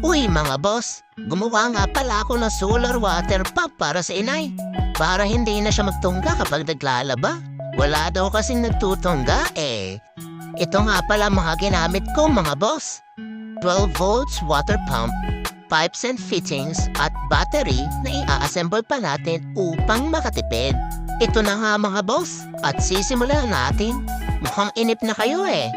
Uy mga boss, gumawa nga pala ako ng solar water pump para sa inay. Para hindi na siya magtungga kapag naglalaba. Wala daw kasing nagtutungga eh. Ito nga pala mga ginamit ko mga boss. 12 volts water pump, pipes and fittings at battery na i-assemble pa natin upang makatipid. Ito na nga mga boss at sisimulan natin. Mukhang inip na kayo eh.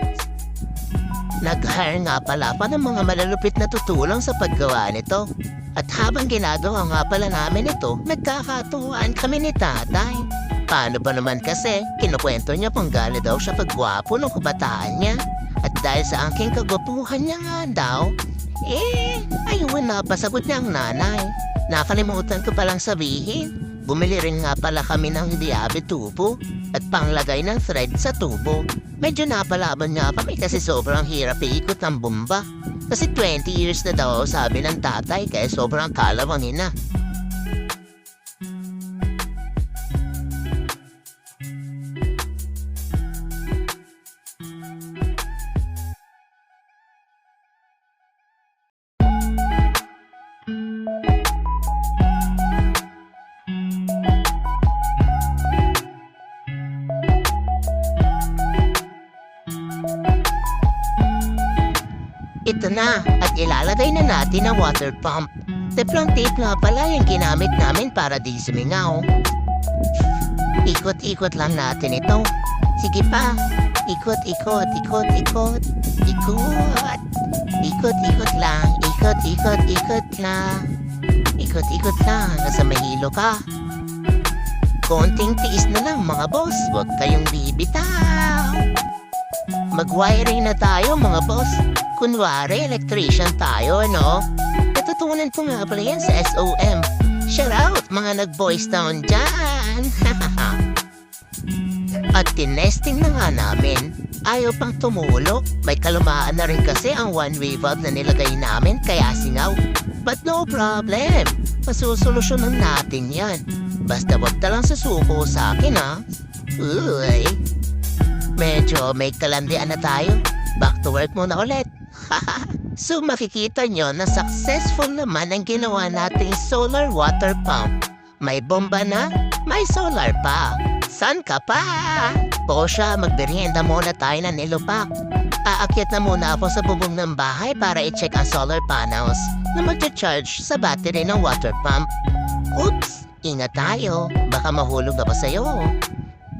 Nag-hire nga pala pa ng mga malalupit na tutulong sa paggawa nito. At habang ginagawa nga pala namin ito, nagkakatuwaan kami ni tatay. Paano ba naman kasi, kinukwento niya kung galing daw siya pagwapo ng kabataan niya. At dahil sa aking kagwapuhan niya nga daw, ayun na pasagot niya ang nanay. Nakalimutan ko palang sabihin, bumili rin nga pala kami ng diabe tubo at panglagay ng thread sa tubo. Medyo napalaban nga kami kasi sobrang hirap iikot ng bomba. Kasi 20 years na daw sabi ng tatay kaya sobrang kalawangin na. Ito na at ilalagay na natin ang water pump. Teflon tape nga pala yung ginamit namin para di sumingaw. Ikot-ikot lang natin ito. Sige pa. Ikot, ikot, ikot, ikot. Ikot. Ikot-ikot lang. Ikot-ikot, ikot lang. Ikot-ikot lang hanggang sa mahilo ka. Konting tiis na lang mga boss. Huwag kayong bibitaw. Mag-wiring na tayo mga boss. Kunwari, electrician tayo, ano? Natutunan ko nga pala yan sa SOM. Shout out, mga nag-boys town dyan! At tinesting na nga namin. Ayaw pang tumulo. May kalumaan na rin kasi ang one-way valve na nilagay namin, kaya singaw. But no problem. Masusolusyonan natin yan. Basta wag na lang sasuko sa akin, ha? Uy. Medyo may kalandian na tayo. Back to work muna ulit. So makikita nyo na successful naman ang ginawa nating solar water pump. May bomba na, may solar pa. San ka pa? Posya, magberienda muna tayo na nilupak. Aakyat na muna ako sa bubong ng bahay para i-check ang solar panels na magcha-charge sa battery ng water pump. Oops! Ingat tayo, baka mahulog ako sa'yo.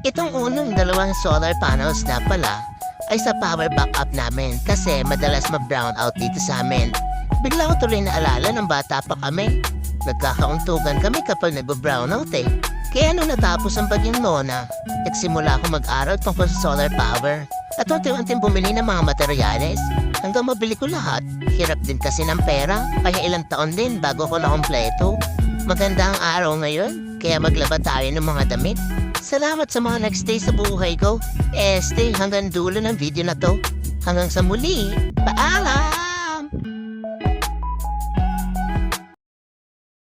Itong unang dalawang solar panels na pala ay sa power backup namin kasi madalas ma-brown out dito sa amin. Bigla ko tuloy naalala ng bata pa kami. Nagkakauntugan kami kapag nag-brown out eh. Kaya nung natapos ang bagyong Nona, nagsimula ako mag-aral tungkol sa solar power. At unti-unting bumili ng mga materyales. Hanggang mabili ko lahat, hirap din kasi ng pera. Kaya ilang taon din bago ko na-kompleto. Maganda ang araw ngayon, kaya maglaba tayo ng mga damit. Salamat sa mga nagstay sa buhay ko. Stay hanggang dulo ng video na to. Hanggang sa muli, paalam!